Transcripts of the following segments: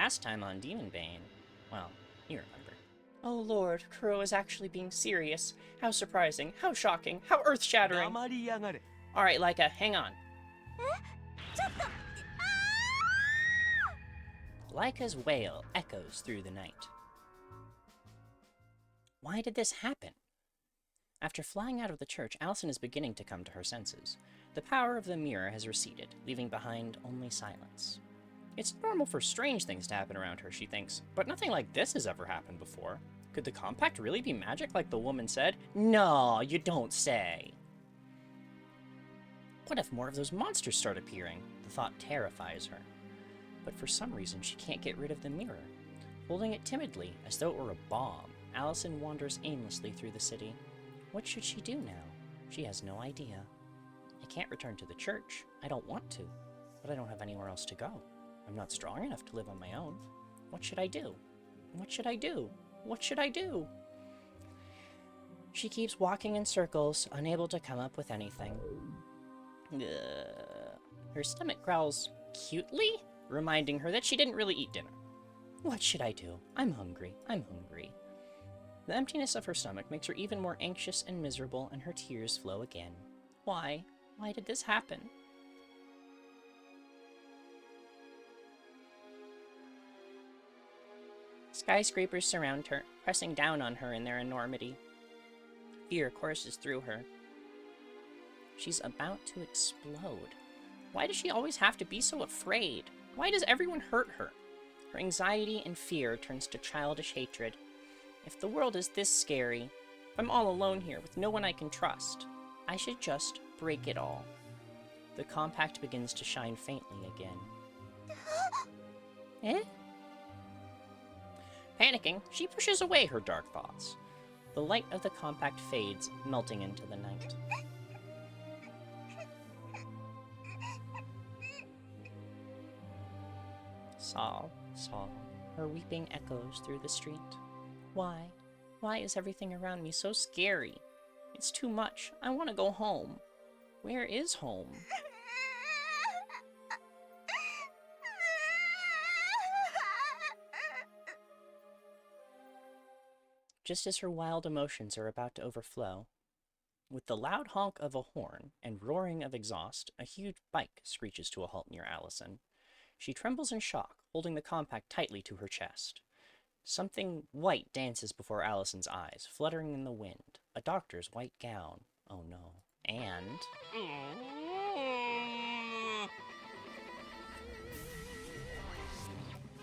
last time on Demonbane. Well, you remember. Oh lord, Kuro is actually being serious. How surprising, how shocking, how earth-shattering. Alright, Laika, hang on. Laika's wail echoes through the night. Why did this happen? After flying out of the church, Alison is beginning to come to her senses. The power of the mirror has receded, leaving behind only silence. It's normal for strange things to happen around her, she thinks, but nothing like this has ever happened before. Could the compact really be magic like the woman said? No, you don't say. What if more of those monsters start appearing? The thought terrifies her. But for some reason, she can't get rid of the mirror. Holding it timidly, as though it were a bomb, Alison wanders aimlessly through the city. What should she do now? She has no idea. I can't return to the church. I don't want to. But I don't have anywhere else to go. I'm not strong enough to live on my own. What should I do? What should I do? What should I do? She keeps walking in circles, unable to come up with anything. Her stomach growls cutely, reminding her that she didn't really eat dinner. What should I do? I'm hungry. I'm hungry. The emptiness of her stomach makes her even more anxious and miserable, and her tears flow again. Why? Why did this happen? Skyscrapers surround her, pressing down on her in their enormity. Fear courses through her. She's about to explode. Why does she always have to be so afraid? Why does everyone hurt her? Her anxiety and fear turns to childish hatred. If the world is this scary, if I'm all alone here with no one I can trust, I should just break it all. The compact begins to shine faintly again. Eh? Panicking, she pushes away her dark thoughts. The light of the compact fades, melting into the night. Sob, sob. Her weeping echoes through the street. Why? Why is everything around me so scary? It's too much. I want to go home. Where is home? Just as her wild emotions are about to overflow, with the loud honk of a horn and roaring of exhaust, a huge bike screeches to a halt near Alison. She trembles in shock, holding the compact tightly to her chest. Something white dances before Alison's eyes, fluttering in the wind. A doctor's white gown. Oh no. And...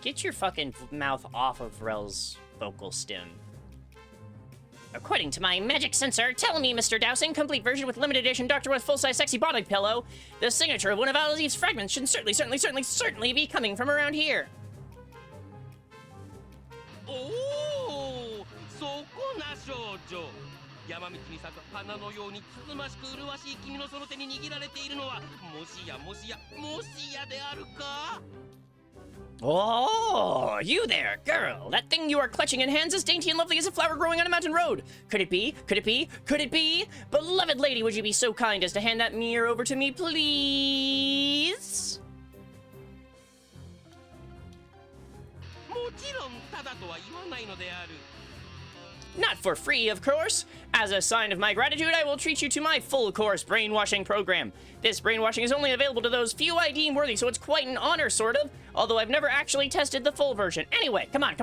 Get your fucking mouth off of Rel's vocal stem. According to my magic sensor, tell me, Mr. Dowsing, complete version with limited edition Doctor with full-size sexy body pillow. The signature of one of Alice's fragments should certainly be coming from around here. Oh, so na shoujo. 山道に咲く花のようにつつましく麗しい君のその手に握られているのはもしやであるか? Oh, you there, girl! That thing you are clutching in hands is dainty and lovely as a flower growing on a mountain road. Could it be? Could it be? Could it be? Beloved lady, would you be so kind as to hand that mirror over to me, please? もちろんただとは言わないのである。 Not for free, of course. As a sign of my gratitude, I will treat you to my full-course brainwashing program. This brainwashing is only available to those few I deem worthy, so it's quite an honor, sort of. Although I've never actually tested the full version. Anyway, come on!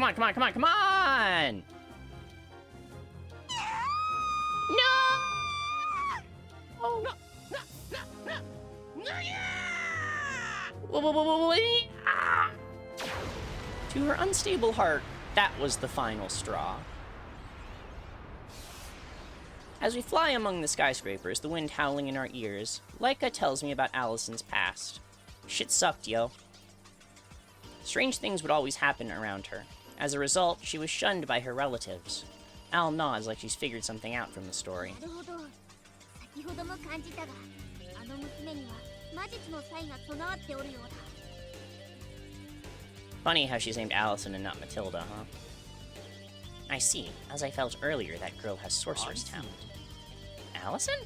No! To her unstable heart, that was the final straw. As we fly among the skyscrapers, the wind howling in our ears, Laika tells me about Alison's past. Shit sucked, yo. Strange things would always happen around her. As a result, she was shunned by her relatives. Al nods like she's figured something out from the story. Funny how she's named Alison and not Matilda, huh? I see. As I felt earlier, that girl has sorcerer's talent. Alison?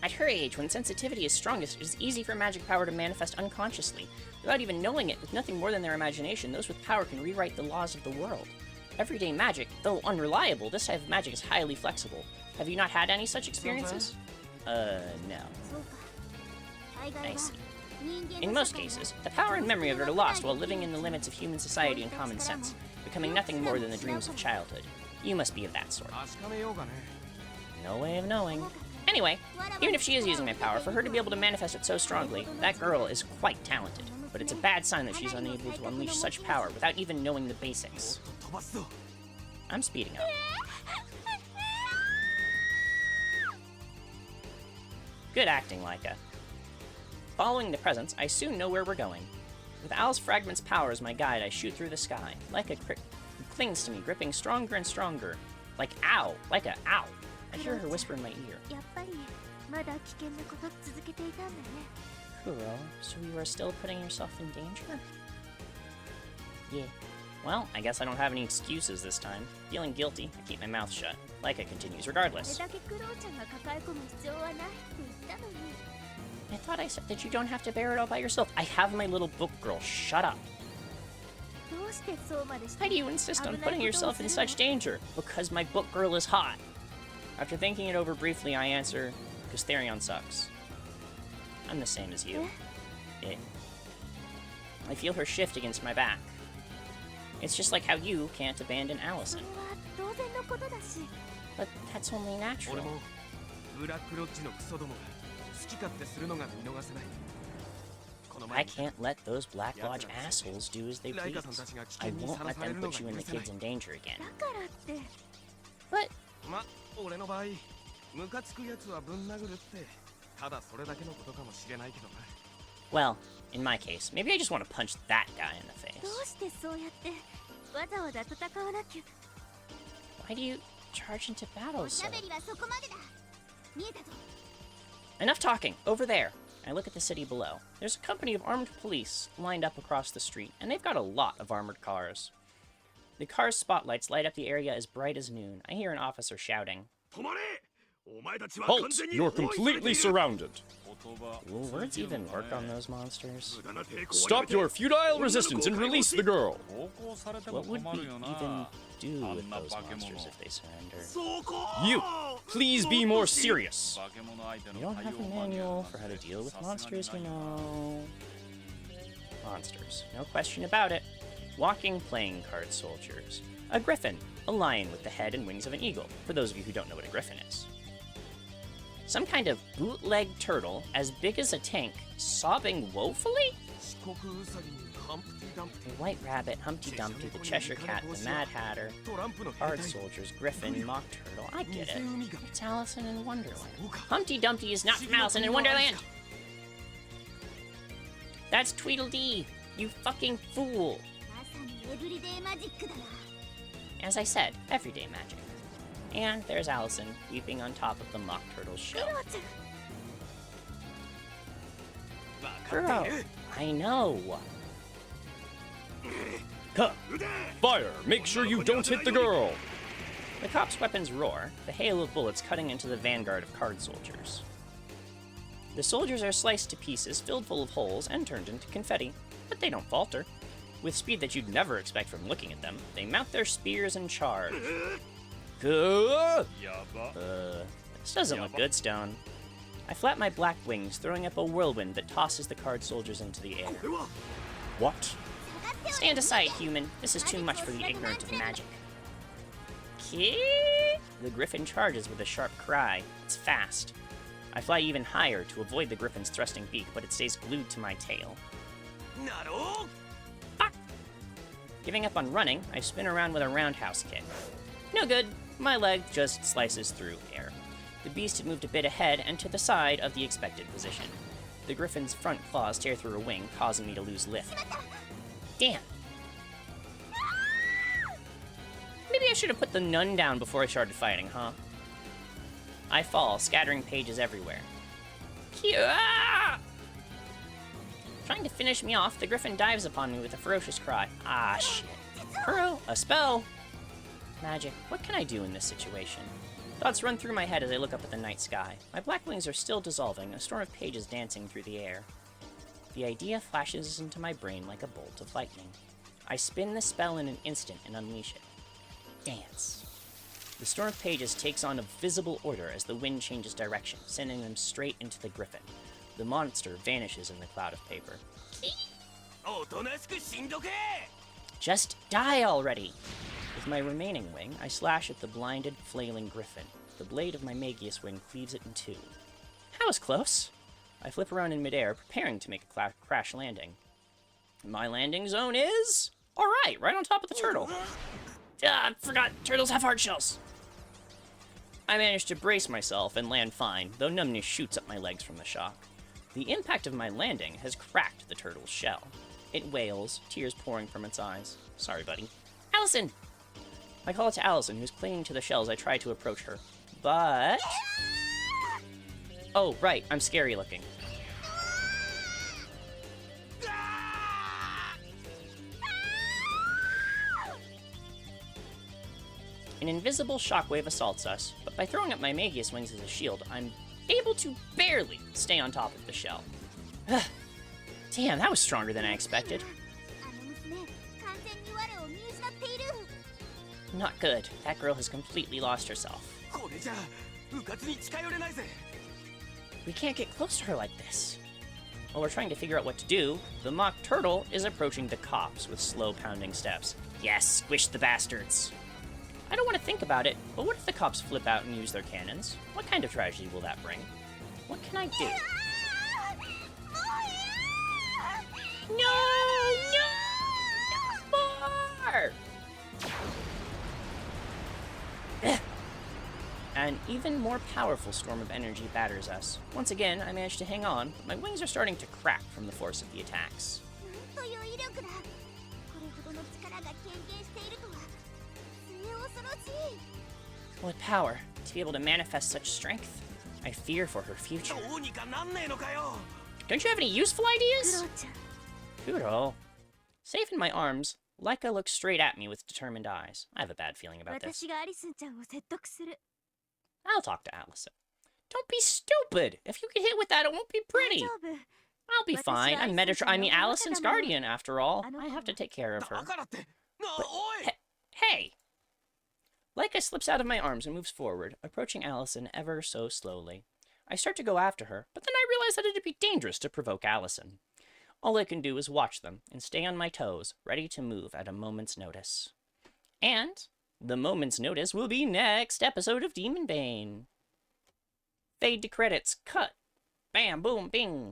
At her age, when sensitivity is strongest, it is easy for magic power to manifest unconsciously. Without even knowing it, with nothing more than their imagination, those with power can rewrite the laws of the world. Everyday magic, though unreliable, this type of magic is highly flexible. Have you not had any such experiences? No. I see. In most cases, the power and memory of it are lost while living in the limits of human society and common sense, becoming nothing more than the dreams of childhood. You must be of that sort. No way of knowing. Anyway, even if she is using my power, for her to be able to manifest it so strongly, that girl is quite talented. But it's a bad sign that she's unable to unleash such power without even knowing the basics. I'm speeding up. Good acting, Laika. Following the presents, I soon know where we're going. With Al's fragment's power as my guide, I shoot through the sky. Laika clings to me, gripping stronger and stronger. Like ow! Laika, ow! I hear her whisper in my ear. Kuro, so you are still putting yourself in danger? Yeah. Well, I guess I don't have any excuses this time. Feeling guilty, I keep my mouth shut. Laika continues regardless. I thought I said that you don't have to bear it all by yourself. I have my little book girl. Shut up. Why do you insist on putting yourself in such danger? Because my book girl is hot. After thinking it over briefly, I answer, because Therion sucks. I'm the same as you. I feel her shift against my back. It's just like how you can't abandon Alison. But that's only natural. I can't let those Black Lodge assholes do as they please. I won't let them put you and the kids in danger again. But... well, in my case, maybe I just want to punch that guy in the face. Why do you charge into battle so? Enough talking! Over there! I look at the city below. There's a company of armed police lined up across the street, and they've got a lot of armored cars. The car's spotlights light up the area as bright as noon. I hear an officer shouting, Halt! You're completely surrounded. will words even work on those monsters? Stop your futile resistance and release the girl. What would we even do with those monsters if they surrender? You, please be more serious. You don't have a manual for how to deal with monsters, you know. Monsters, no question about it. Walking playing card soldiers. A griffin, a lion with the head and wings of an eagle, for those of you who don't know what a griffin is. Some kind of bootleg turtle, as big as a tank, sobbing woefully? The White Rabbit, Humpty Dumpty, the Cheshire Cat, the Mad Hatter, Card Soldiers, Griffin, Mock Turtle, I get it. It's Alison in Wonderland. Humpty Dumpty is not from Alison in Wonderland! That's Tweedledee, you fucking fool! As I said, everyday magic. And there's Alison, weeping on top of the Mock Turtle's shell. Kuro, I know. Fire! Make sure you don't hit the girl! The cops' weapons roar, the hail of bullets cutting into the vanguard of card soldiers. The soldiers are sliced to pieces, filled full of holes, and turned into confetti, but they don't falter. With speed that you'd never expect from looking at them, they mount their spears and charge. This doesn't look good, Stone. I flap my black wings, throwing up a whirlwind that tosses the card soldiers into the air. What? Stand aside, human. This is too much for the ignorant of magic. The griffin charges with a sharp cry. It's fast. I fly even higher to avoid the griffin's thrusting beak, but it stays glued to my tail. Fuck! Giving up on running, I spin around with a roundhouse kick. No good. My leg just slices through air. The beast had moved a bit ahead and to the side of the expected position. The griffin's front claws tear through a wing, causing me to lose lift. Damn! Maybe I should have put the nun down before I started fighting, huh? I fall, scattering pages everywhere. Trying to finish me off, the griffin dives upon me with a ferocious cry. Ah, shit. Kuro, a spell! Magic, what can I do in this situation? Thoughts run through my head as I look up at the night sky. My black wings are still dissolving, a storm of pages dancing through the air. The idea flashes into my brain like a bolt of lightning. I spin the spell in an instant and unleash it. Dance. The storm of pages takes on a visible order as the wind changes direction, sending them straight into the griffin. The monster vanishes in the cloud of paper. Just die already! With my remaining wing, I slash at the blinded, flailing griffin. The blade of my Magius wing cleaves it in two. That was close! I flip around in midair, preparing to make a crash landing. My landing zone is... Alright, right on top of the turtle. Forgot, turtles have hard shells. I managed to brace myself and land fine, though numbness shoots up my legs from the shock. The impact of my landing has cracked the turtle's shell. It wails, tears pouring from its eyes. Sorry, buddy. Alison! I call it to Alison, who's clinging to the shells. I try to approach her. But... Oh, right, I'm scary looking. An invisible shockwave assaults us, but by throwing up my Magius wings as a shield, I'm able to barely stay on top of the shell. Damn, that was stronger than I expected. Not good. That girl has completely lost herself. We can't get close to her like this. While we're trying to figure out what to do, the mock turtle is approaching the cops with slow pounding steps. Yes, squish the bastards. I don't want to think about it, but what if the cops flip out and use their cannons? What kind of tragedy will that bring? What can I do? No! More! An even more powerful storm of energy batters us. Once again, I manage to hang on, but my wings are starting to crack from the force of the attacks. What power, to be able to manifest such strength. I fear for her future. Don't you have any useful ideas? Kuro. Safe in my arms, Leica looks straight at me with determined eyes. I have a bad feeling about this. I'll talk to Alison. Don't be stupid! If you get hit with that, it won't be pretty. I'll be fine. I'm Alison's guardian, after all. I have to take care of her. But, hey! Leica slips out of my arms and moves forward, approaching Alison ever so slowly. I start to go after her, but then I realize that it'd be dangerous to provoke Alison. All I can do is watch them and stay on my toes, ready to move at a moment's notice. And the moment's notice will be next episode of Demonbane. Fade to credits. Cut. Bam, boom, bing.